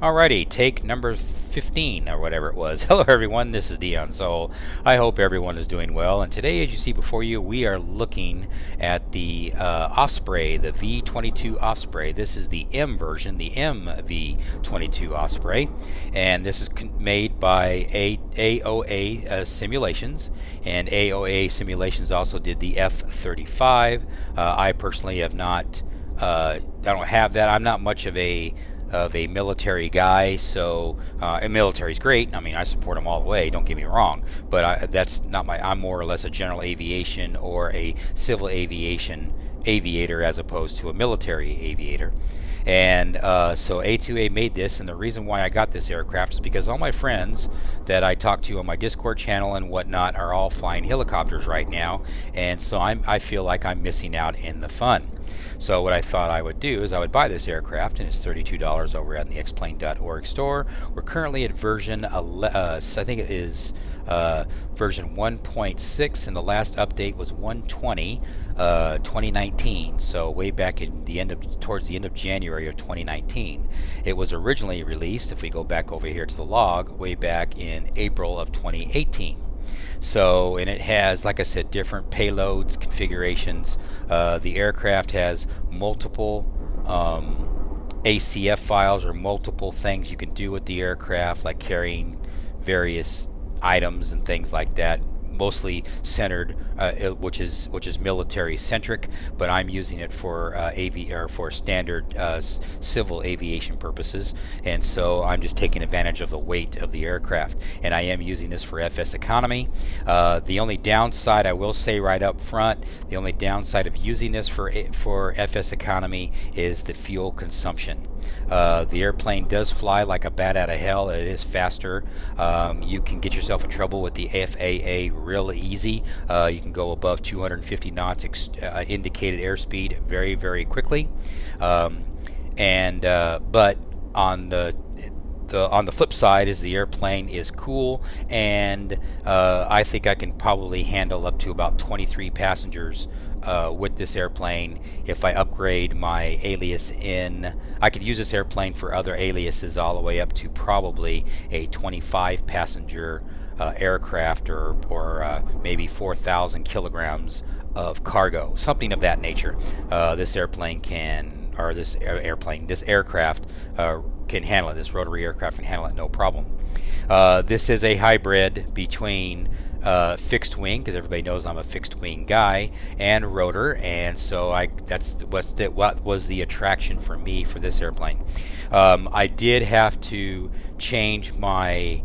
Alrighty, take number 15 or whatever it was. Hello everyone, this is Dion Soul. I hope everyone is doing well, and today, as you see before you, we are looking at the Osprey, the V-22 Osprey. This is the M version, the MV-22 Osprey, and this is made by AOA Simulations, and AOA Simulations also did the F-35. I personally have not, I don't have that. I'm not much of a military guy, so and military's great. I mean, I support them all the way, don't get me wrong, but that's not I'm more or less a general aviation or a civil aviation aviator as opposed to a military aviator. And so A2A made this, and the reason why I got this aircraft is because all my friends that I talk to on my Discord channel and whatnot are all flying helicopters right now, and so I feel like I'm missing out in the fun. So what I thought I would do is I would buy this aircraft, and it's $32 over at the xplane.org store. We're currently at version, I think it is version 1.6, and the last update was 120, 2019. So way back in towards the end of January of 2019. It was originally released, if we go back over here to the log, way back in April of 2018. So, and it has, like I said, different payloads, configurations. The aircraft has multiple ACF files, or multiple things you can do with the aircraft, like carrying various items and things like that. Mostly centered, which is military centric, but I'm using it for for standard civil aviation purposes, and so I'm just taking advantage of the weight of the aircraft, and I am using this for FS economy. The only downside, I will say right up front, the only downside of using this for FS economy is the fuel consumption. The airplane does fly like a bat out of hell. It is faster. You can get yourself in trouble with the FAA real easy. You can go above 250 knots indicated airspeed very, very quickly. But on the flip side is the airplane is cool, and I think I can probably handle up to about 23 passengers with this airplane. If I upgrade my alias I could use this airplane for other aliases all the way up to probably a 25 passenger aircraft, or maybe 4,000 kilograms of cargo, something of that nature. This aircraft can handle it. This rotary aircraft can handle it, no problem. This is a hybrid between fixed wing, because everybody knows I'm a fixed wing guy, and rotor, and so what was the attraction for me for this airplane. I did have to change my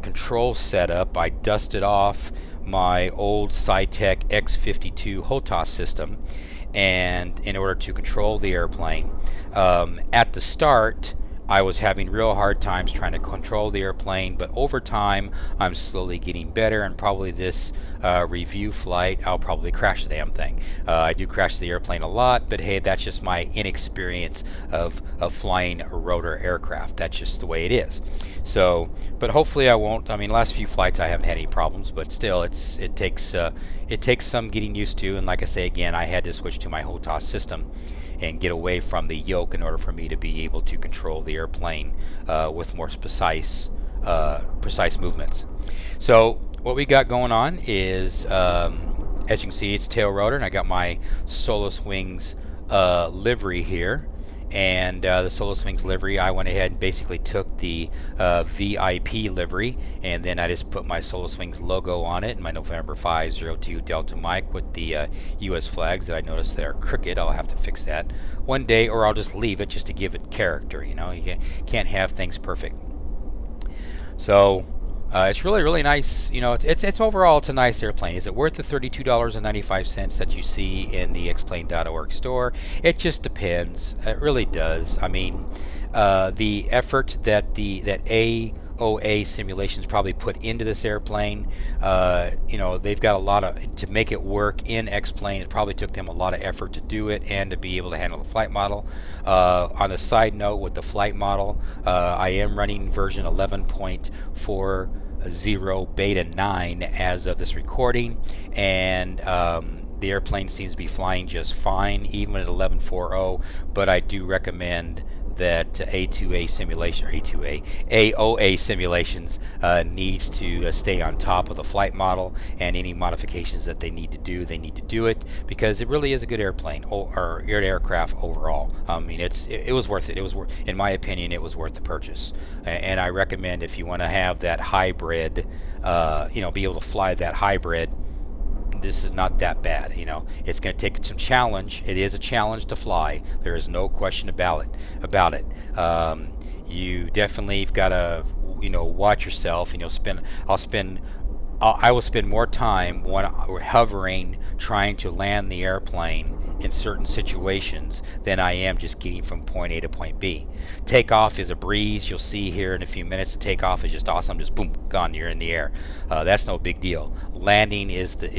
control setup. I dusted off my old Cytec X52 HOTAS system, and in order to control the airplane, at the start I was having real hard times trying to control the airplane, but over time I'm slowly getting better, and probably this review flight I'll probably crash the damn thing. I do crash the airplane a lot, but hey, that's just my inexperience of flying a rotor aircraft. That's just the way it is. So, but hopefully I won't. I mean, last few flights I haven't had any problems, but still it takes some getting used to, and like I say again, I had to switch to my HOTAS system and get away from the yoke in order for me to be able to control the airplane with more precise movements. So what we got going on is, as you can see, it's tail rotor, and I got my Solus Wings livery here. And the Solus Wings livery, I went ahead and basically took the VIP livery, and then I just put my Solus Wings logo on it, and my November 502 Delta Mike with the US flags that I noticed they're crooked. I'll have to fix that one day, or I'll just leave it just to give it character. You know, you can't have things perfect. So it's really, really nice. You know, it's overall, it's a nice airplane. Is it worth the $32.95 that you see in the xplane.org store? It just depends. It really does. I mean, the effort that AOA Simulations probably put into this airplane, you know, they've got a lot to make it work in X-Plane. It probably took them a lot of effort to do it and to be able to handle the flight model. On a side note, with the flight model, I am running version 11.40 beta 9 as of this recording, and the airplane seems to be flying just fine even at 11.40, but I do recommend that A2A simulation, or A2A, AOA simulations needs to stay on top of the flight model, and any modifications that they need to do it, because it really is a good airplane, or aircraft overall. I mean, it was worth it. It was worth, in my opinion, it was worth the purchase. And I recommend, if you want to have that hybrid, be able to fly that hybrid, this is not that bad. It's going to take some challenge. It is a challenge to fly. There is no question about it. You definitely have got to watch yourself. I will spend more time when hovering, trying to land the airplane in certain situations than I am just getting from point A to point B. Takeoff is a breeze. You'll see here in a few minutes. The takeoff is just awesome. Just boom, gone. You're in the air. That's no big deal. Landing is the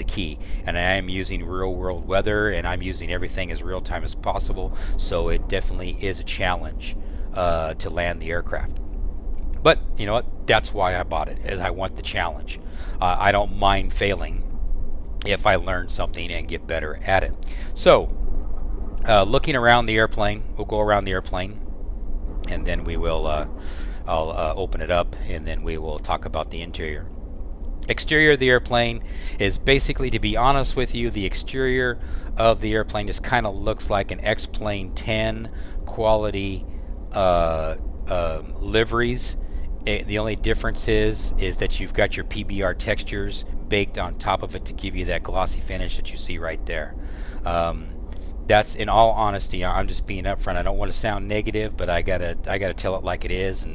key. And I am using real world weather, and I'm using everything as real time as possible. So it definitely is a challenge to land the aircraft. But you know what? That's why I bought it, as I want the challenge. I don't mind failing if I learn something and get better at it. So, looking around the airplane, we'll go around the airplane, and then we will, I'll open it up, and then we will talk about the interior. Exterior of the airplane is basically, to be honest with you, the exterior of the airplane just kind of looks like an X-Plane 10 quality liveries. The only difference is that you've got your PBR textures baked on top of it to give you that glossy finish that you see right there. That's, in all honesty, I'm just being upfront. I don't want to sound negative, but I gotta tell it like it is,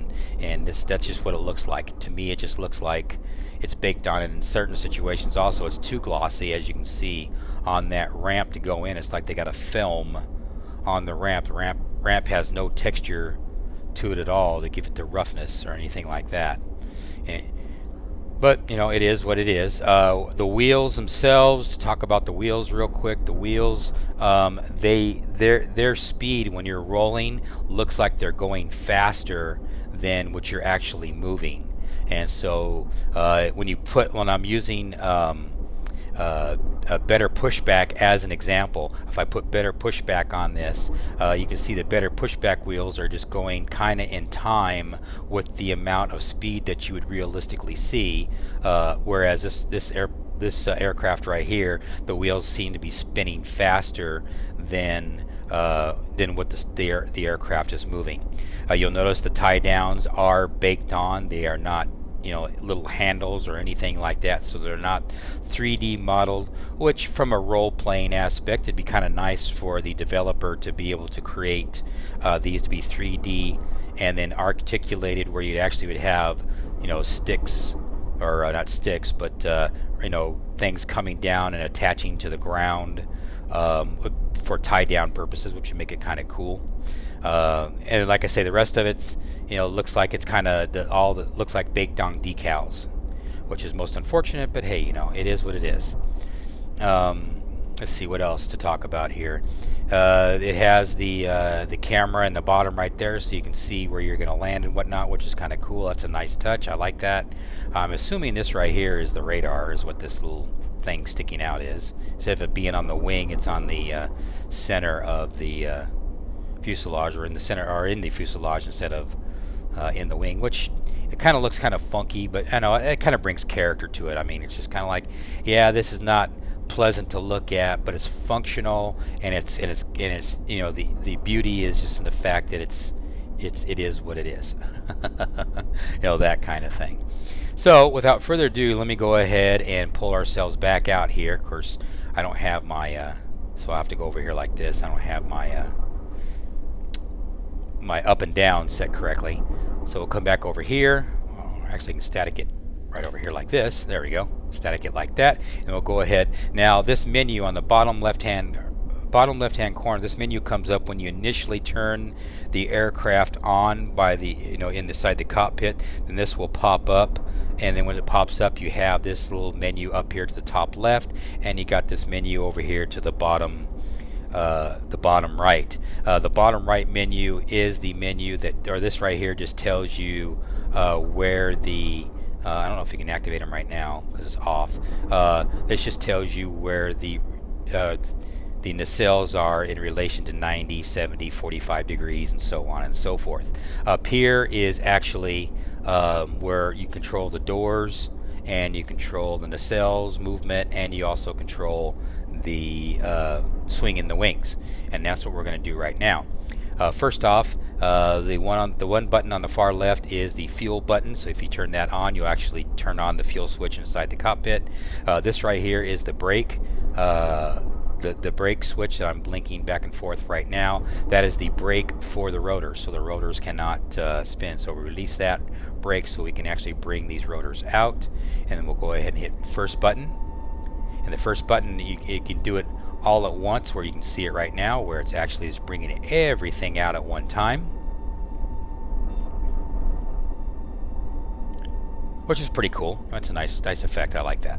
and that's just what it looks like. To me, it just looks like it's baked on it. In certain situations also, it's too glossy, as you can see on that ramp to go in. It's like they got a film on the ramp. The ramp has no texture to it at all to give it the roughness or anything like that. But it is what it is. The wheels themselves, to talk about the wheels real quick, the wheels, their speed when you're rolling looks like they're going faster than what you're actually moving. And so when I'm using a better pushback as an example, if I put better pushback on this, you can see the better pushback wheels are just going kind of in time with the amount of speed that you would realistically see, whereas this aircraft right here, the wheels seem to be spinning faster than what the aircraft is moving. You'll notice the tie downs are baked on. They are not little handles or anything like that, so they're not 3D modeled, which from a role-playing aspect, it'd be kind of nice for the developer to be able to create these to be 3D and then articulated, where you actually would have sticks, or not sticks, but things coming down and attaching to the ground for tie-down purposes, which would make it kind of cool. And like I say, the rest of it's looks like it's kind of all that looks like baked on decals, which is most unfortunate, but hey, it is what it is. Let's see what else to talk about here. It has the camera in the bottom right there, so you can see where you're going to land and whatnot, which is kind of cool. That's a nice touch. I like that. I'm assuming this right here is the radar, is what this little thing sticking out is. Instead of it being on the wing, it's on the center of the fuselage, or in the center, or in the fuselage instead of in the wing, which it kind of looks kind of funky, but I know it kind of brings character to it. I mean, it's just kind of like, yeah, this is not pleasant to look at, but it's functional, and it's the beauty is just in the fact that it is what it is. That kind of thing. So without further ado, let me go ahead and pull ourselves back out here. Of course, I don't have my so I have to go over here like this. I don't have my my up and down set correctly, so we'll come back over here. Actually, I can static it right over here like this. There we go. Static it like that, and we'll go ahead. Now, this menu on the bottom left hand corner, this menu comes up when you initially turn the aircraft on by the inside the cockpit. Then this will pop up, and then when it pops up, you have this little menu up here to the top left, and you got this menu over here to the bottom right. The bottom right menu is the menu that, or this right here just tells you where the I don't know if you can activate them right now because it's off. This just tells you where the The nacelles are in relation to 90, 70, 45 degrees, and so on and so forth. Up here is actually where you control the doors, and you control the nacelles movement, and you also control the swing in the wings. And that's what we're going to do right now. First off, the one button on the far left is the fuel button. So if you turn that on, you'll actually turn on the fuel switch inside the cockpit. This right here is the brake. The brake switch that I'm blinking back and forth right now, that is the brake for the rotors, so the rotors cannot spin. So we release that brake so we can actually bring these rotors out, and then we'll go ahead and hit first button. And the first button, you can do it all at once, where you can see it right now, where it's actually is bringing everything out at one time, which is pretty cool. That's a nice effect. I like that.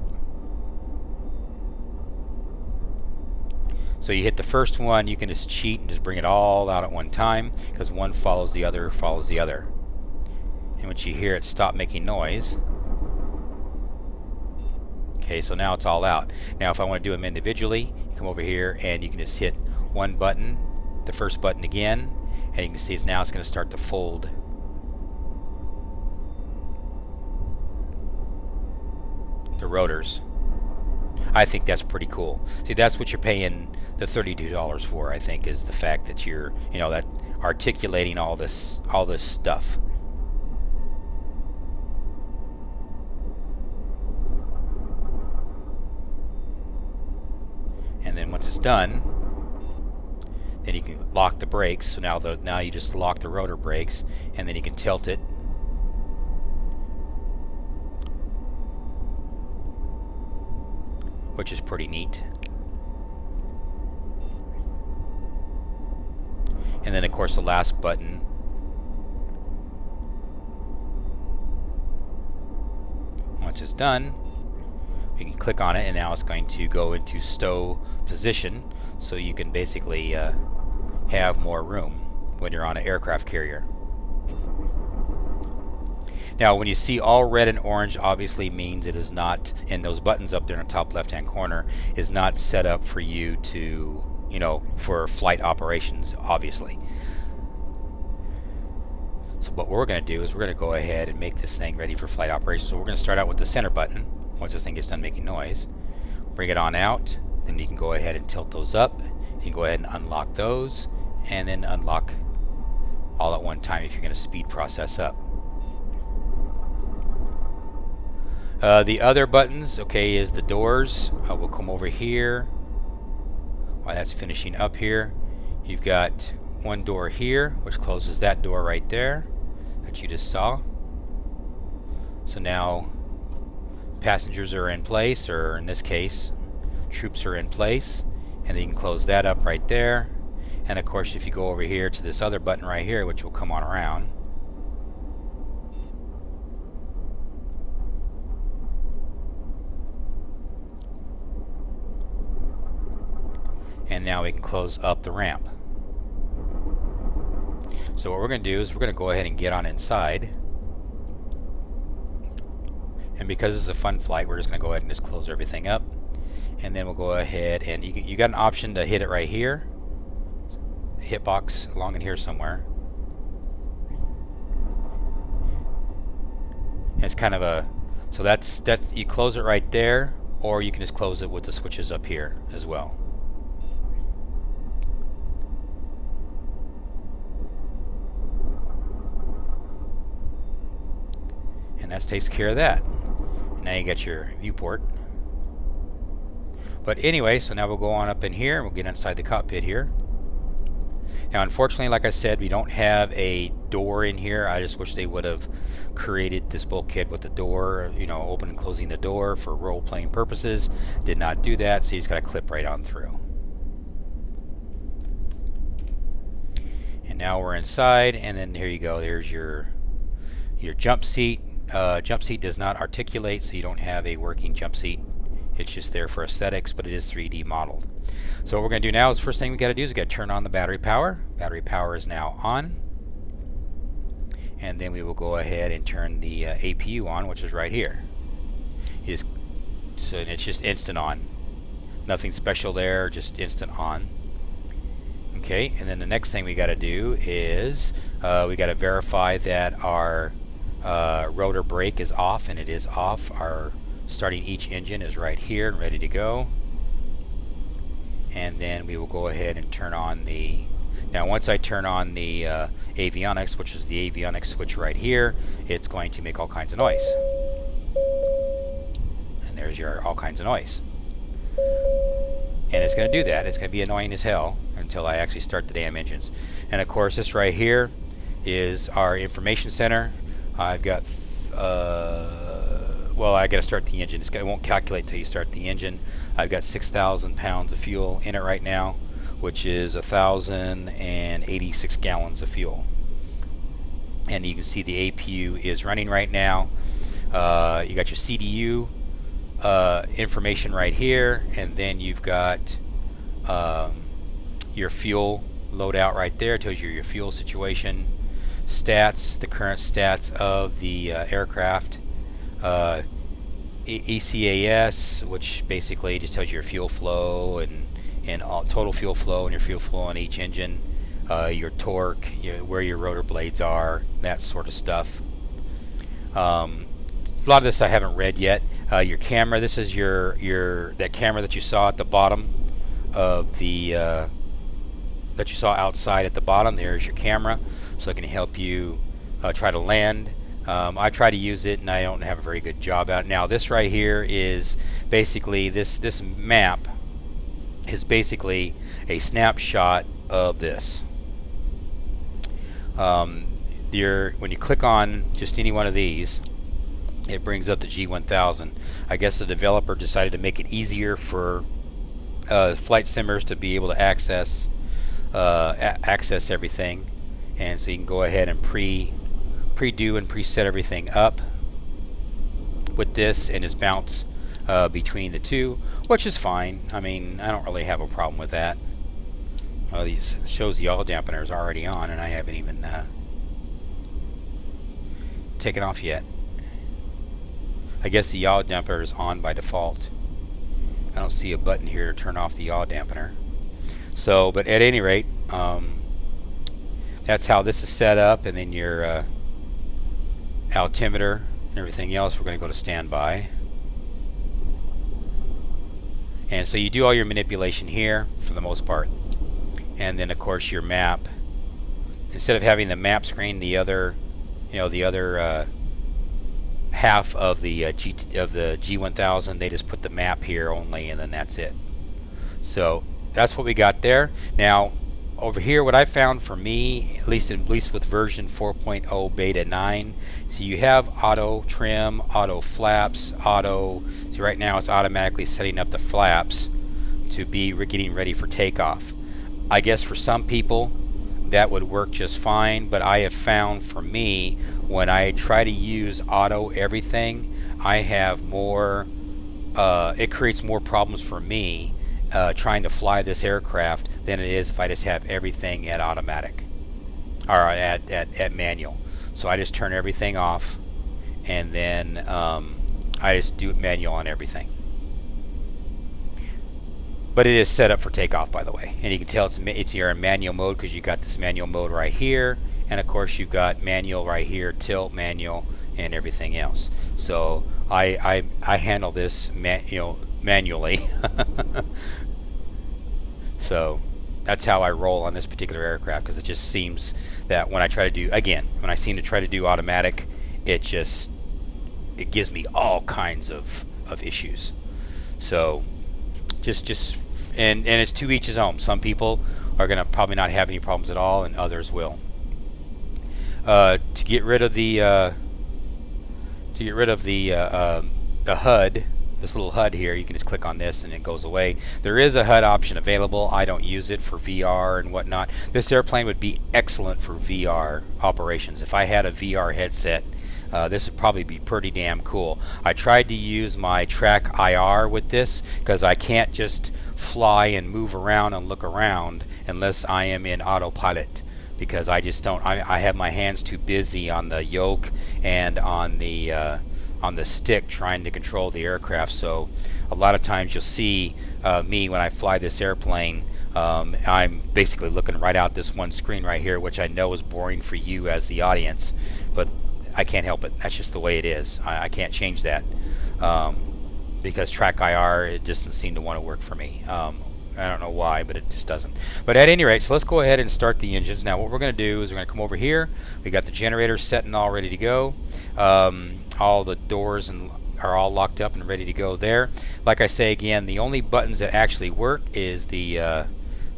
So you hit the first one, you can just cheat and just bring it all out at one time, because one follows the other, follows the other. And once you hear it stop making noise, okay, so now it's all out. Now if I want to do them individually, you come over here and you can just hit one button, the first button again, and you can see it's going to start to fold. The rotors. I think that's pretty cool. See, that's what you're paying the $32 for, I think, is the fact that you're, that articulating all this stuff. And then once it's done, then you can lock the brakes. So now you just lock the rotor brakes, and then you can tilt it. Which is pretty neat. And then of course the last button, once it's done, you can click on it, and now it's going to go into stow position, so you can basically have more room when you're on an aircraft carrier. Now when you see all red and orange, obviously means it is not, and those buttons up there in the top left hand corner is not set up for you to, for flight operations, obviously. So what we're going to do is we're going to go ahead and make this thing ready for flight operations. So we're going to start out with the center button. Once this thing gets done making noise, bring it on out, then you can go ahead and tilt those up. You can go ahead and unlock those, and then unlock all at one time if you're going to speed process up. The other buttons, okay, is the doors. We'll come over here while that's finishing up here. You've got one door here, which closes that door right there that you just saw. So now passengers are in place, or in this case, troops are in place, and then you can close that up right there. And of course, if you go over here to this other button right here, which will come on around, and now we can close up the ramp. So what we're going to do is we're going to go ahead and get on inside. And because this is a fun flight, we're just going to go ahead and just close everything up. And then we'll go ahead and you got an option to hit it right here. Hitbox along in here somewhere. And it's kind of a, so that's you close it right there, or you can just close it with the switches up here as well. And that takes care of that. Now you got your viewport. But anyway, so now we'll go on up in here and we'll get inside the cockpit here. Now unfortunately, like I said, we don't have a door in here. I just wish they would have created this bulkhead with the door, open and closing the door for role-playing purposes. Did not do that, so you just got to clip right on through. And now we're inside, and then here you go. There's your jump seat. Jump seat does not articulate, so you don't have a working jump seat. It's just there for aesthetics, but it is 3D modeled. So what we're going to do now is, first thing we got to do is we got to turn on the battery power. Battery power is now on. And then we will go ahead and turn the APU on, which is right here. So it's just instant on. Nothing special there, just instant on. Okay, and then the next thing we got to do is we got to verify that our rotor brake is off, and it is off. Our starting each engine is right here and ready to go. And then we will go ahead and turn on the... Now once I turn on the avionics, which is the avionics switch right here, it's going to make all kinds of noise. And there's your all kinds of noise. And it's going to do that. It's going to be annoying as hell until I actually start the damn engines. And of course this right here is our information center. I've got, well, I got to start the engine. It won't calculate until you start the engine. I've got 6,000 pounds of fuel in it right now, which is 1,086 gallons of fuel. And you can see the APU is running right now. You got your CDU information right here, and then you've got your fuel loadout right there. It tells you your fuel situation, stats, the current stats of the aircraft, ECAS, which basically just tells you your fuel flow and all, total fuel flow and your fuel flow on each engine, your torque, where your rotor blades are, that sort of stuff. A lot of this I haven't read yet. Your camera, this is your that camera that you saw at the bottom of the that you saw outside at the bottom. There's your camera, so it can help you try to land. I try to use it and I don't have a very good job at it. Now this right here is basically this map is basically a snapshot of this. When you click on just any one of these, it brings up the G1000. I guess the developer decided to make it easier for flight simmers to be able to access everything, and so you can go ahead and pre-do and preset everything up with this, and just bounce between the two, which is fine. I mean, I don't really have a problem with that. These shows the oil dampener is already on, and I haven't even taken off yet. I guess the yaw dampener is on by default. I don't see a button here to turn off the yaw dampener. So, but at any rate, that's how this is set up, and then your altimeter and everything else, we're going to go to standby. And so you do all your manipulation here for the most part. And then of course your map, instead of having the map screen, the other half of the G1000, they just put the map here only, and then that's it. So that's what we got there. Now over here, what I found for me, at least with version 4.0 beta 9, so you have auto trim, auto flaps, auto. So right now it's automatically setting up the flaps to be getting ready for takeoff. I guess for some people that would work just fine, but I have found for me, when I try to use auto everything, I have more, it creates more problems for me trying to fly this aircraft than it is if I just have everything at automatic or at manual. So I just turn everything off, and then I just do manual on everything. But it is set up for takeoff, by the way, and you can tell it's you're in manual mode because you got this manual mode right here, and of course you've got manual right here, tilt, manual, and everything else. So I handle this manually. So that's how I roll on this particular aircraft, because it just seems that when I seem to try to do automatic, it gives me all kinds of issues. So and it's to each his own. Some people are going to probably not have any problems at all, and others will. To get rid of the HUD, this little HUD here, you can just click on this and it goes away. There is a HUD option available. I don't use it for VR and whatnot. This airplane would be excellent for VR operations. If I had a VR headset, this would probably be pretty damn cool. I tried to use my track IR with this because I can't just fly and move around and look around unless I am in autopilot, because I just don't. I have my hands too busy on the yoke and on the on the stick trying to control the aircraft. So a lot of times you'll see me when I fly this airplane. I'm basically looking right out this one screen right here, which I know is boring for you as the audience, but I can't help it. That's just the way it is. I can't change that because Track IR, it just doesn't seem to want to work for me. I don't know why, but it just doesn't. But at any rate, so let's go ahead and start the engines. Now what we're going to do is we're going to come over here. We got the generator set and all ready to go. All the doors are all locked up and ready to go there. Like I say again, the only buttons that actually work is the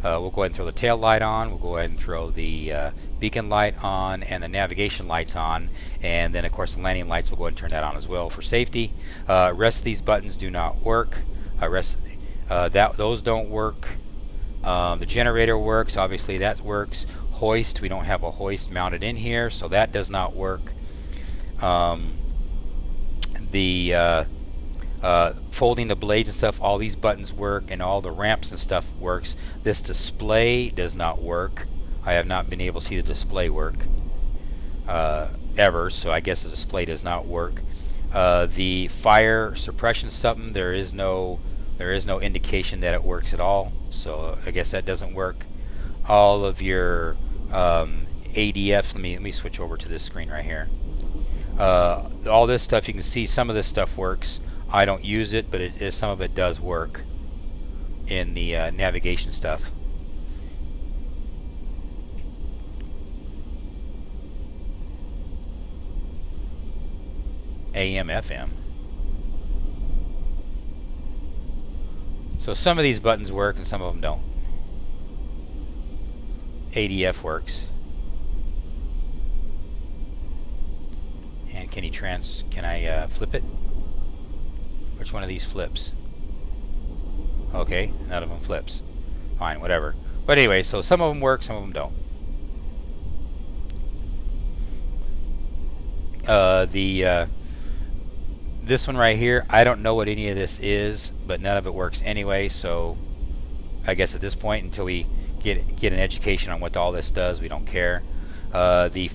we'll go ahead and throw the tail light on. We'll go ahead and throw the beacon light on and the navigation lights on, and then of course the landing lights, we'll go ahead and turn that on as well for safety. Rest of these buttons do not work. Those don't work. The generator works, obviously that works. Hoist, we don't have a hoist mounted in here, so that does not work. Folding the blades and stuff, all these buttons work, and all the ramps and stuff works. This display does not work. I have not been able to see the display work ever, so I guess the display does not work. The fire suppression something, there is no indication that it works at all, so I guess that doesn't work. All of your ADFs, let me switch over to this screen right here. All this stuff, you can see some of this stuff works. I don't use it, but some of it does work in the navigation stuff. AM, FM. So some of these buttons work and some of them don't. ADF works. And can I flip it? Which one of these flips? Okay, none of them flips. Fine, whatever. But anyway, so some of them work, some of them don't. This one right here, I don't know what any of this is, but none of it works anyway, so I guess at this point, until we get an education on what all this does, we don't care. The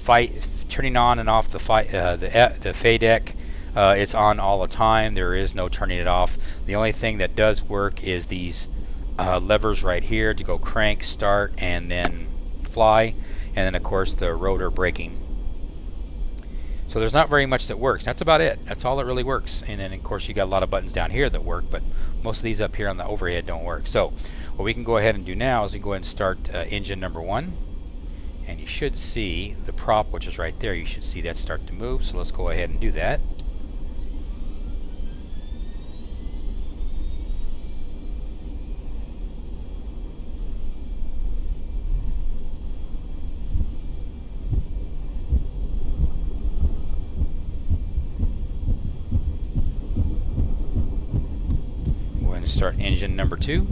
turning on and off the FADEC, it's on all the time. There is no turning it off. The only thing that does work is these levers right here to go crank, start, and then fly, and then of course the rotor braking. So there's not very much that works. That's about it. That's all that really works. And then of course you got a lot of buttons down here that work, but most of these up here on the overhead don't work. So what we can go ahead and do now is we can go ahead and start engine number 1. And you should see the prop, which is right there. You should see that start to move. So let's go ahead and do that. Go ahead and start engine number 2.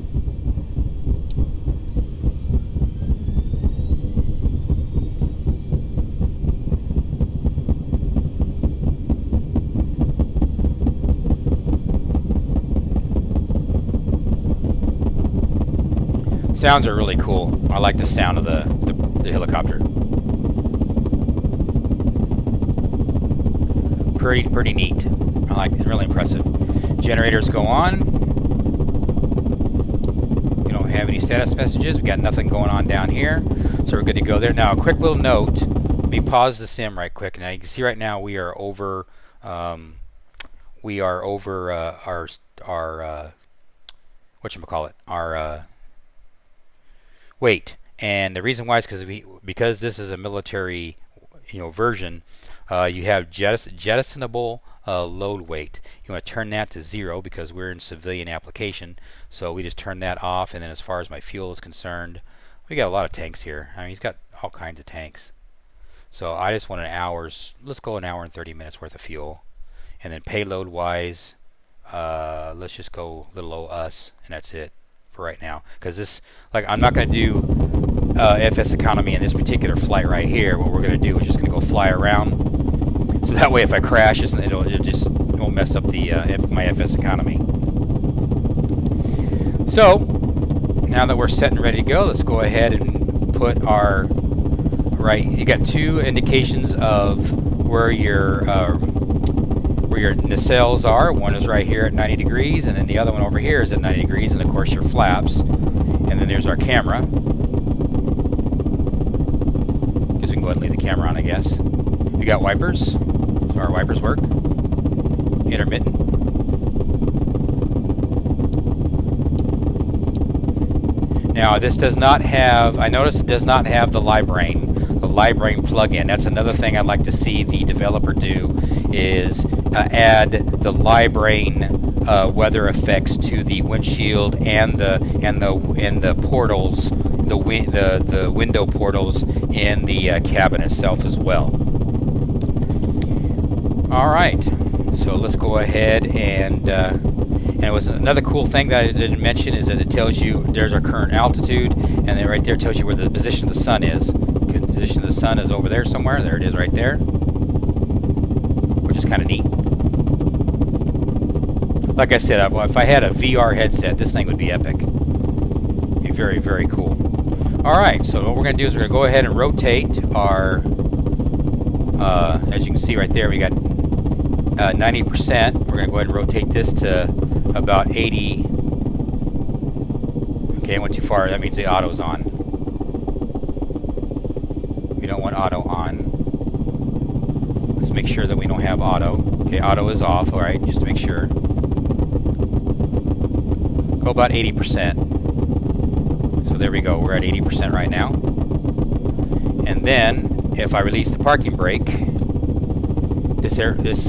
Sounds are really cool. I like the sound of the helicopter. Pretty neat. I like it. Really impressive. Generators go on. We don't have any status messages. We got nothing going on down here, so we're good to go there. Now, a quick little note. Let me pause the sim right quick. Now you can see right now we are over. Our whatchamacallit, our weight, and the reason why is because this is a military version. You have jettisonable load weight. You want to turn that to 0 because we're in civilian application, so we just turn that off. And then as far as my fuel is concerned, we got a lot of tanks here. I mean, he's got all kinds of tanks, so I just want let's go an hour and 30 minutes worth of fuel. And then payload wise, let's just go little old us, and that's it for right now, because this, I'm not going to do FS economy in this particular flight right here. What we're going to do is just going to go fly around, so that way if I crash, it won't mess up my FS economy. So now that we're set and ready to go, let's go ahead and put our you got 2 indications of where your where your nacelles are. One is right here at 90 degrees, and then the other one over here is at 90 degrees, and of course your flaps. And then there's our camera. Guess we can go ahead and leave the camera on, I guess. We got wipers, so our wipers work. Intermittent. Now this does not have, I noticed it does not have the LiBrain plugin. That's another thing I'd like to see the developer do, is add the LiBrain weather effects to the windshield and the portals, the window portals in the cabin itself as well. All right, so let's go ahead and it was another cool thing that I didn't mention, is that it tells you there's our current altitude, and then right there tells you where the position of the sun is. The position of the sun is over there somewhere. There it is right there, which is kind of neat. Like I said, if I had a VR headset, this thing would be epic. It'd be very, very cool. Alright, so what we're going to do is we're going to go ahead and rotate our, as you can see right there, we got 90%. We're going to go ahead and rotate this to about 80. Okay, I went too far. That means the auto's on. We don't want auto on. Let's make sure that we don't have auto. Okay, auto is off. Alright, just to make sure. Go about 80%. So there we go. We're at 80% right now. And then, if I release the parking brake, this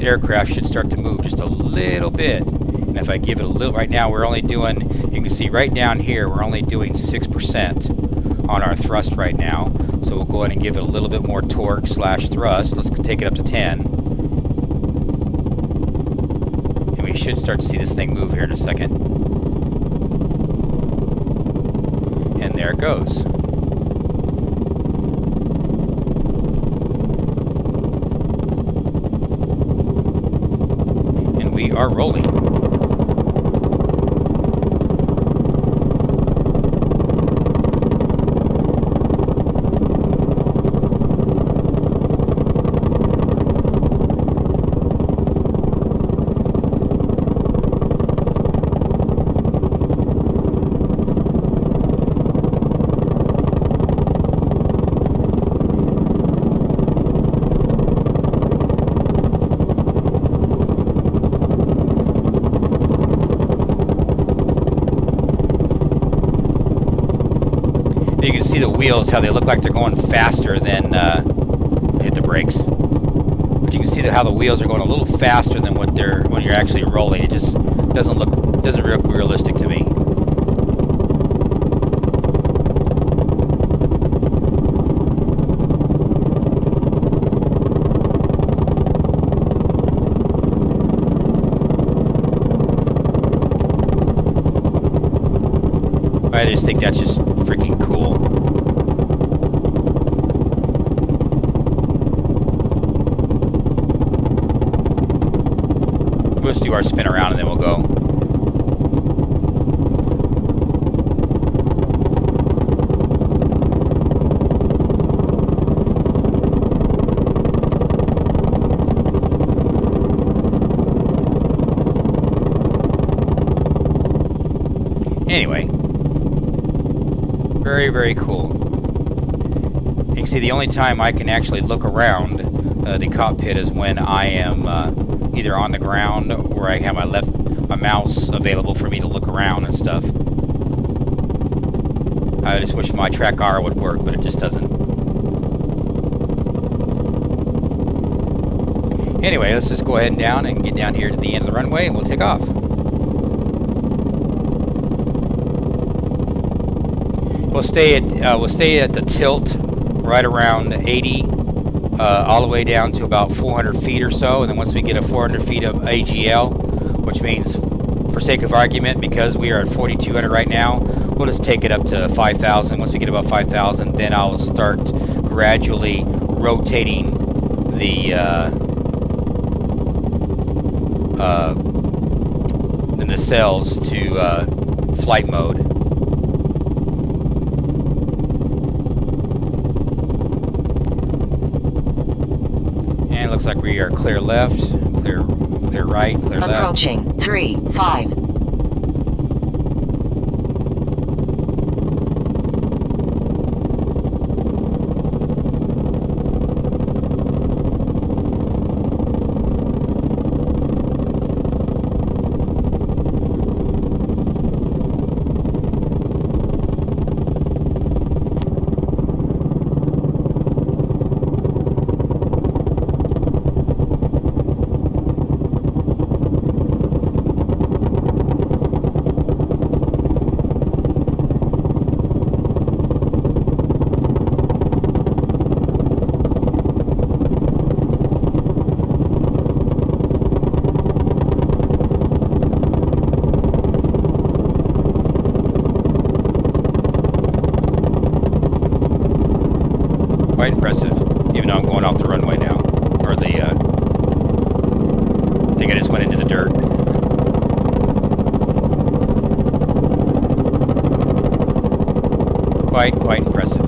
aircraft should start to move just a little bit. And if I give it a little, right now we're only doing, you can see right down here, we're only doing 6% on our thrust right now. So we'll go ahead and give it a little bit more torque / thrust. Let's take it up to 10. And we should start to see this thing move here in a second. And there it goes. And we are rolling. You can see the wheels, how they look like they're going faster than, hit the brakes. But you can see how the wheels are going a little faster than what they're, when you're actually rolling. It just doesn't look realistic to me. I just think that's just freaking cool. We'll just do our spin around and then we'll go. Anyway. Very, very cool. You can see the only time I can actually look around the cockpit is when I am either on the ground or I have my mouse available for me to look around and stuff. I just wish my track R would work, but it just doesn't. Anyway, let's just go ahead and get down here to the end of the runway and we'll take off. We'll stay at the tilt right around 80, all the way down to about 400 feet or so, and then once we get a 400 feet of AGL, which means, for sake of argument, because we are at 4,200 right now, we'll just take it up to 5,000. Once we get about 5,000, then I'll start gradually rotating the nacelles to flight mode. And it looks like we are clear left, clear right, clear left. Approaching 3-5. Quite impressive, even though I'm going off the runway now. Or the, I think I just went into the dirt. Quite impressive.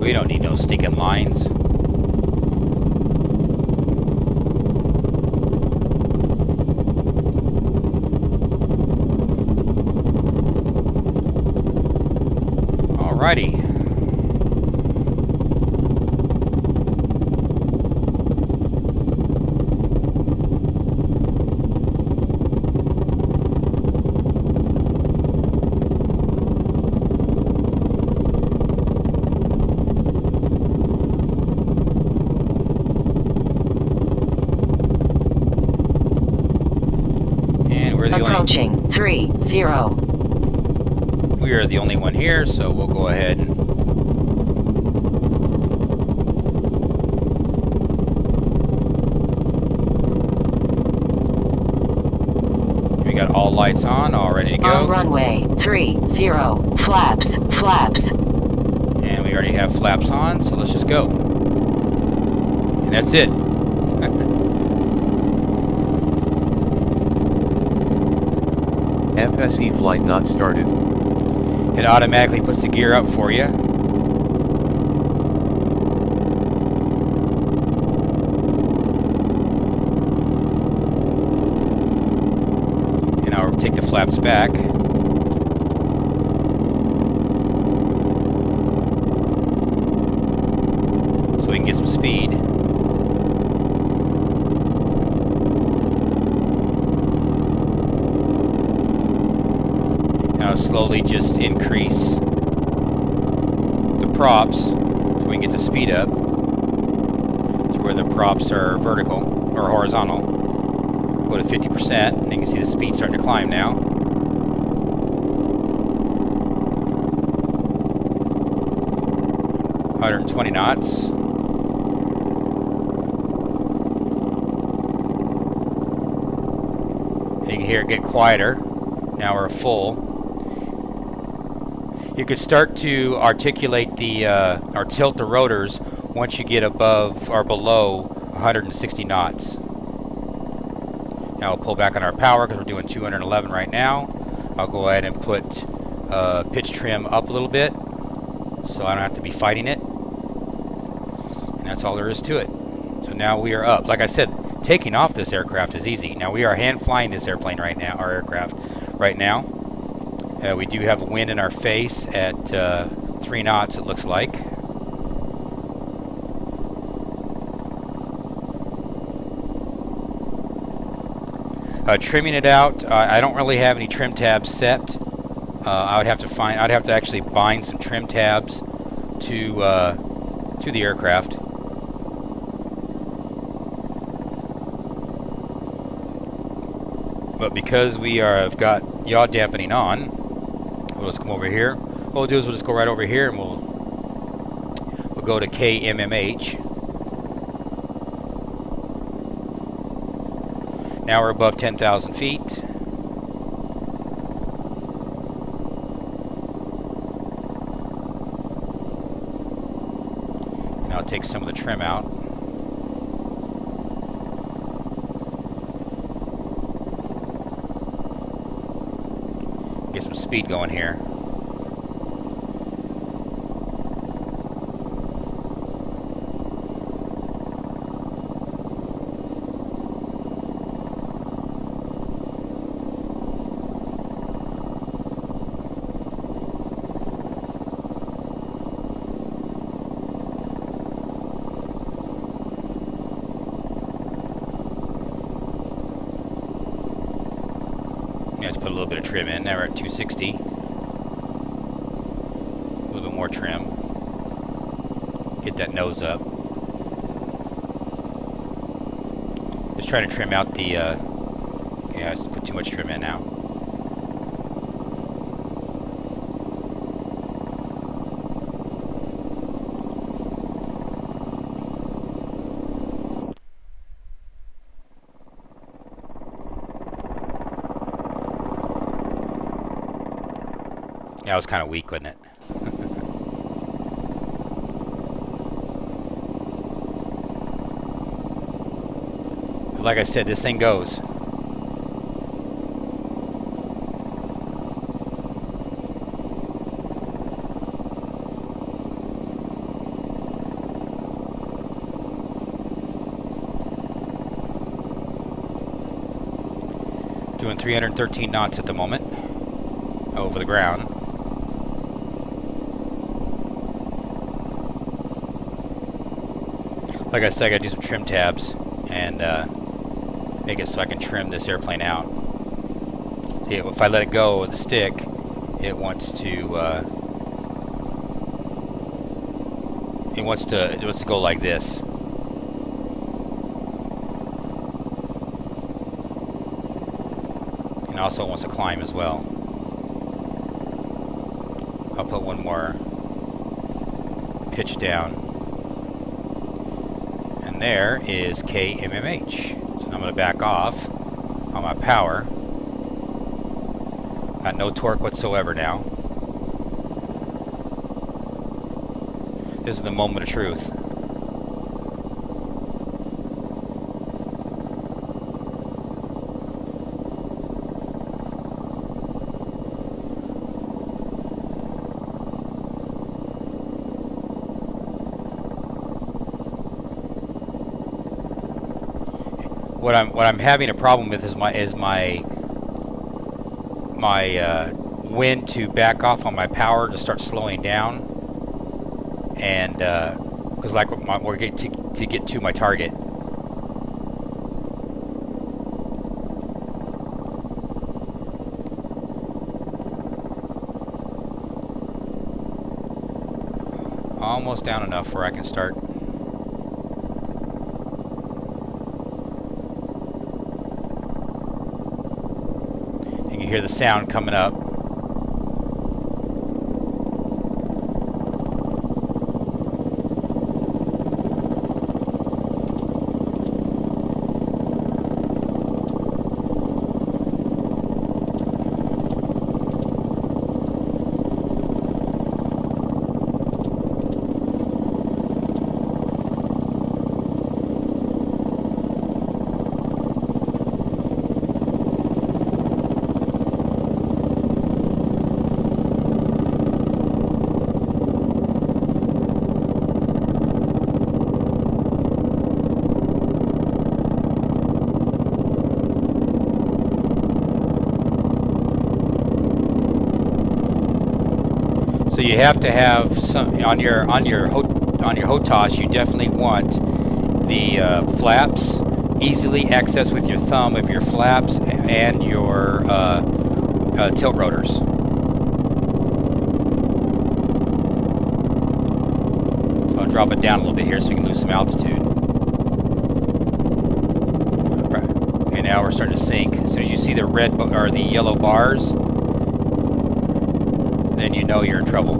We don't need no sneaking lines. Alrighty. Approaching 3-0. We are the only one here, so we'll go ahead and we got all lights on, all ready to go. On runway 30, flaps. And we already have flaps on, so let's just go. And that's it. FSE flight not started. It automatically puts the gear up for you. And I'll take the flaps back. So we can get some speed. Now slowly just increase the props so we can get the speed up to where the props are vertical or horizontal. Go to 50% and you can see the speed starting to climb now. $120 knots. And you can hear it get quieter. Now we're full. You could start to articulate the or tilt the rotors once you get above or below 160 knots. Now we'll pull back on our power because we're doing 211 right now. I'll go ahead and put pitch trim up a little bit so I don't have to be fighting it. And that's all there is to it. So now we are up. Like I said, taking off this aircraft is easy. Now we are hand flying this airplane right now, our aircraft right now. We do have a wind in our face at 3 knots, it looks like. Trimming it out, I don't really have any trim tabs set. I'd have to actually bind some trim tabs to the aircraft. But because we have got yaw dampening on, we'll just come over here. What we'll do is we'll just go right over here and we'll go to KMMH. Now we're above 10,000 feet. And I'll take some of the trim out. Get some speed going here. Let's put a little bit of trim in. Now we're at 260. A little bit more trim. Get that nose up. Just trying to trim out the... yeah, I just put too much trim in now. Yeah, it was kind of weak, wasn't it? Like I said, this thing goes. Doing 313 knots at the moment over the ground. Like I said, I gotta do some trim tabs and make it so I can trim this airplane out. See, if I let it go with the stick, it wants to go like this. And also it wants to climb as well. I'll put one more pitch down. There is KMMH. So I'm going to back off on my power. Got no torque whatsoever now. This is the moment of truth. What I'm having a problem with is my when to back off on my power to start slowing down, and because like we're getting to get to my target. Almost down enough where I can start. You hear the sound coming up. So you have to have some on your HOTAS. You definitely want the flaps easily accessed with your thumb of your flaps and your tilt rotors. So I'll drop it down a little bit here so we can lose some altitude. Right. Okay, now we're starting to sink. As soon as you see the red or the yellow bars, then you know you're in trouble.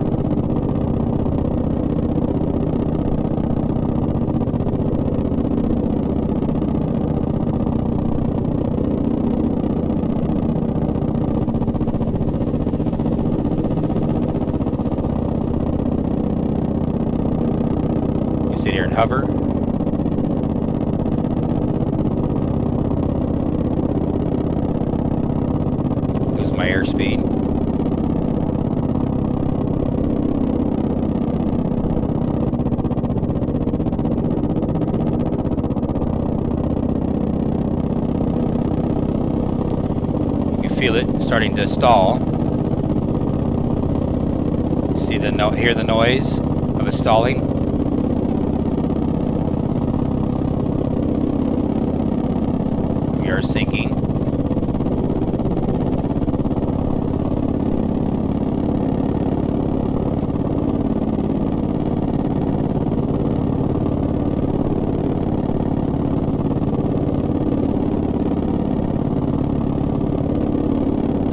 You sit here and hover. Lose my airspeed. feel it starting to stall. See the hear the noise of it stalling. We are sinking.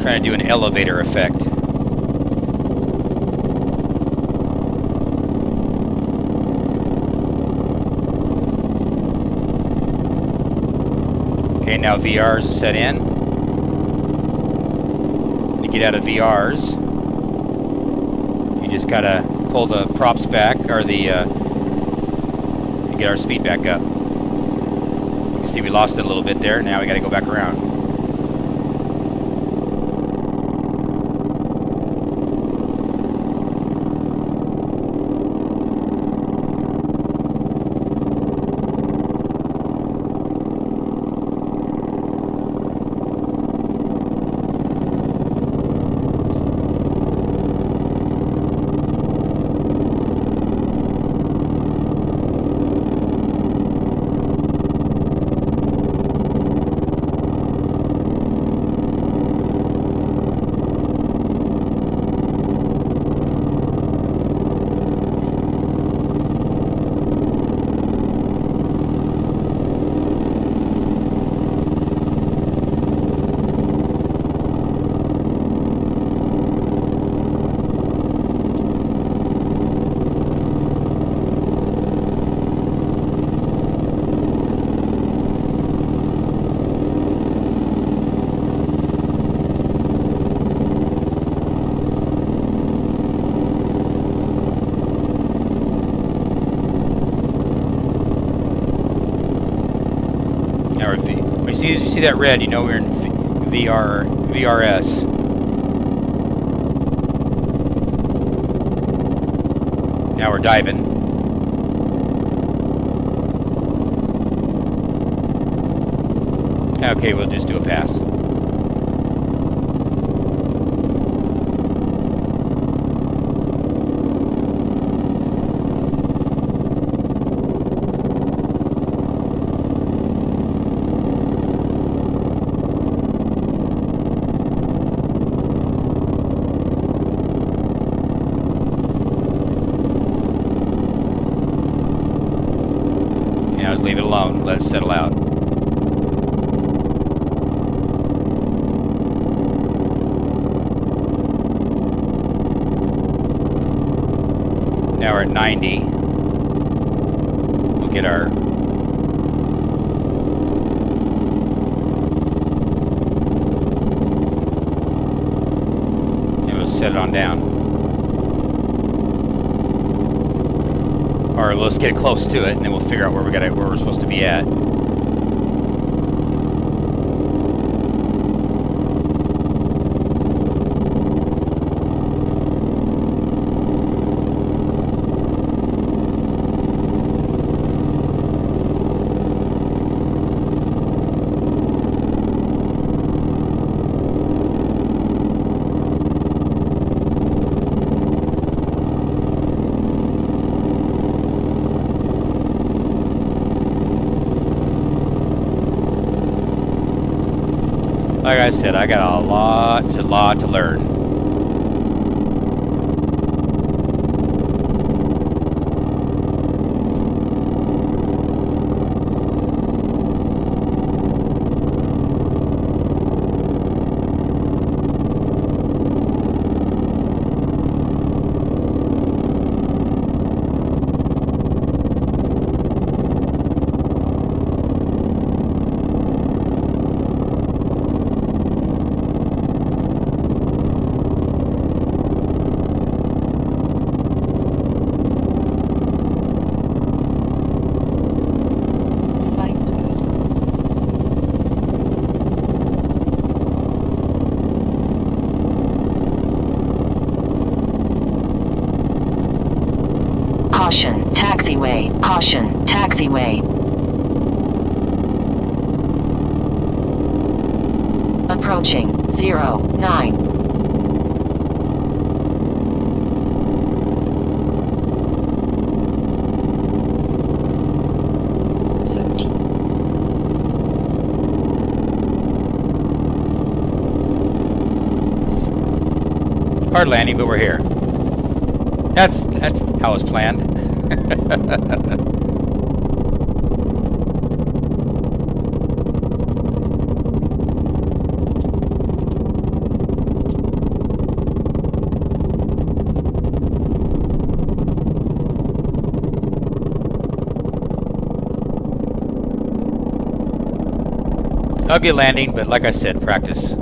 Trying to do an elevator effect. Okay, now VRs is set in. To get out of VRs, you just gotta pull the props back, or the and get our speed back up. You can see we lost it a little bit there. Now we gotta go back around. As soon as you see that red, you know we're in VRS. Now we're diving. Okay, we'll just do a pass. Now just leave it alone. Let it settle out. Now we're at 90. We'll get our and we'll set it on down. Or let's get close to it, and then we'll figure out where we're supposed to be at. Like I said, I got a lot to learn. Caution, taxiway. Caution, taxiway. Approaching. Launching 09. Hard landing, but we're here. That's how it's planned. Ugly landing, but like I said, practice.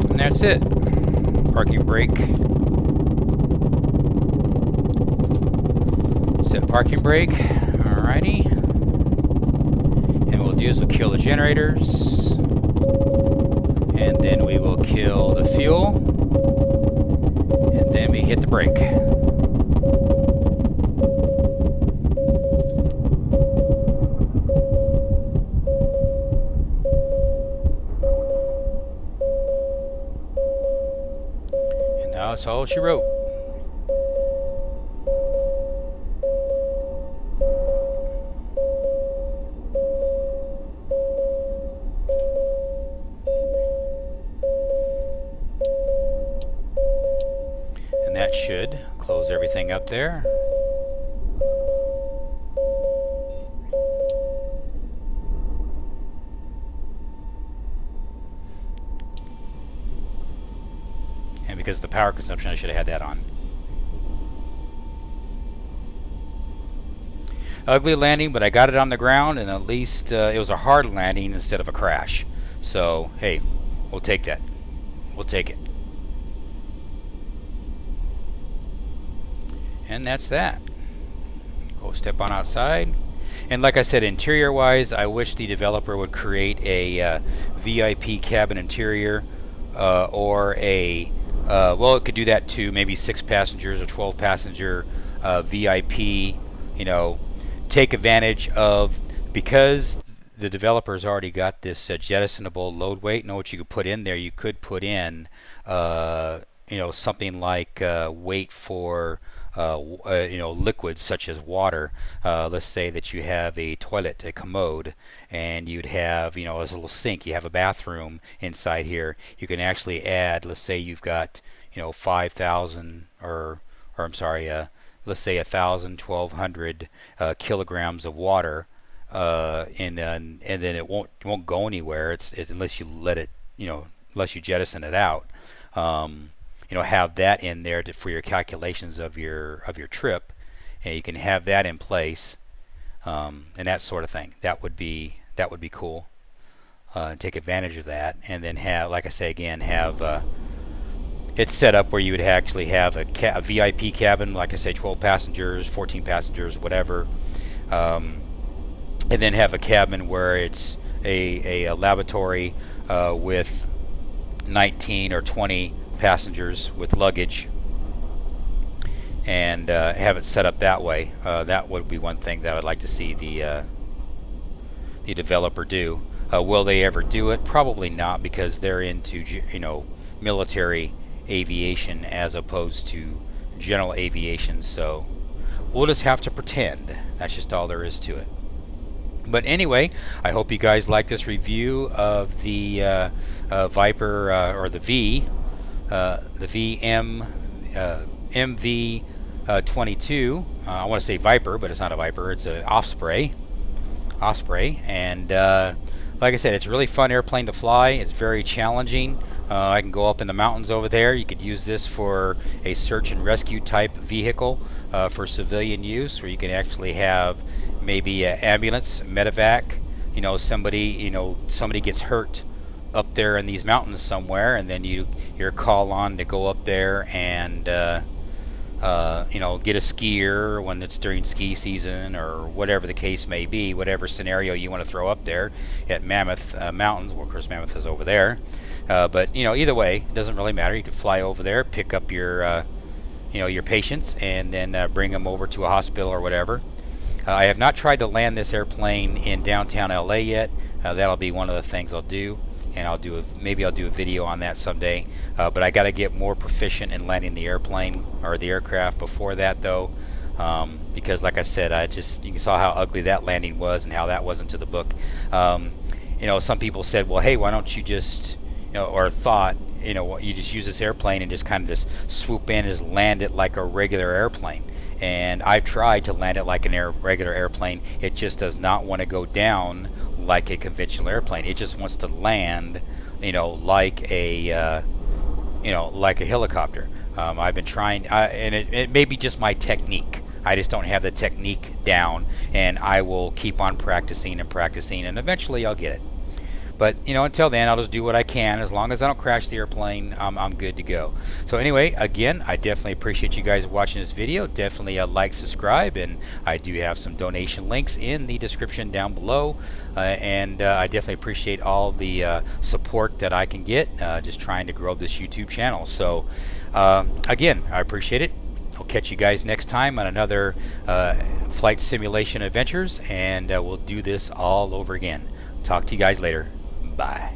And that's it. Parking brake. Set parking brake. Alrighty. And what we'll do is we'll kill the generators. And then we will kill the fuel. And then we hit the brake. That's all she wrote. And that should close everything up there. And because of the power consumption, I should have had that on. Ugly landing, but I got it on the ground, and at least it was a hard landing instead of a crash. So, hey, we'll take that. We'll take it. And that's that. Go step on outside. And like I said, interior-wise, I wish the developer would create a VIP cabin interior or a well, it could do that too, maybe 6 passengers or 12 passenger VIP, you know, take advantage of, because the developer's already got this jettisonable load weight. Know what you could put in there? You could put in, you know, something like weight for, you know, liquids such as water. Let's say that you have a toilet, a commode, and you'd have, you know, as a little sink. You have a bathroom inside here. You can actually add, let's say you've got, you know, 5,000 or I'm sorry, let's say 1,000, 1,200 kilograms of water, and then it won't go anywhere. Unless you let it, you know, unless you jettison it out. You know, have that in there for your calculations of your trip, and you can have that in place, and that sort of thing. That would be cool. Take advantage of that, and then have, like I say again, have it's set up where you would actually have a VIP cabin, like I say, 12 passengers, 14 passengers, whatever, and then have a cabin where it's a lavatory with 19 or 20 passengers with luggage, and have it set up that way. That would be one thing that I would like to see the developer do. Will they ever do it? Probably not, because they're into, you know, military aviation as opposed to general aviation. So we'll just have to pretend. That's just all there is to it. But anyway, I hope you guys like this review of the Viper or the MV-22. I want to say Viper, but it's not a Viper. It's an Osprey. And like I said, it's a really fun airplane to fly. It's very challenging. I can go up in the mountains over there. You could use this for a search and rescue type vehicle for civilian use, where you can actually have maybe an ambulance, medevac. Somebody gets hurt up there in these mountains somewhere, and then you're called on to go up there and get a skier when it's during ski season, or whatever the case may be, whatever scenario you want to throw up there at Mammoth Mountains. Well, of course, Mammoth is over there, but either way, it doesn't really matter. You can fly over there, pick up your patients, and then bring them over to a hospital or whatever. I have not tried to land this airplane in downtown LA yet. That'll be one of the things I'll do, and maybe I'll do a video on that someday. But I got to get more proficient in landing the airplane or the aircraft before that, though, because like I said, you saw how ugly that landing was and how that wasn't to the book. Some people said, well, hey, why don't you just, or thought, you just use this airplane and just kind of just swoop in and just land it like a regular airplane. And I've tried to land it like a regular airplane. It just does not want to go down like a conventional airplane. It just wants to land, like a helicopter. I've been trying, and it may be just my technique. I just don't have the technique down, and I will keep on practicing, and eventually I'll get it. But until then, I'll just do what I can. As long as I don't crash the airplane, I'm good to go. So anyway, again, I definitely appreciate you guys watching this video. Definitely like, subscribe, and I do have some donation links in the description down below. And I definitely appreciate all the support that I can get, just trying to grow this YouTube channel. So again, I appreciate it. I'll catch you guys next time on another flight simulation adventures, and we'll do this all over again. Talk to you guys later. Bye.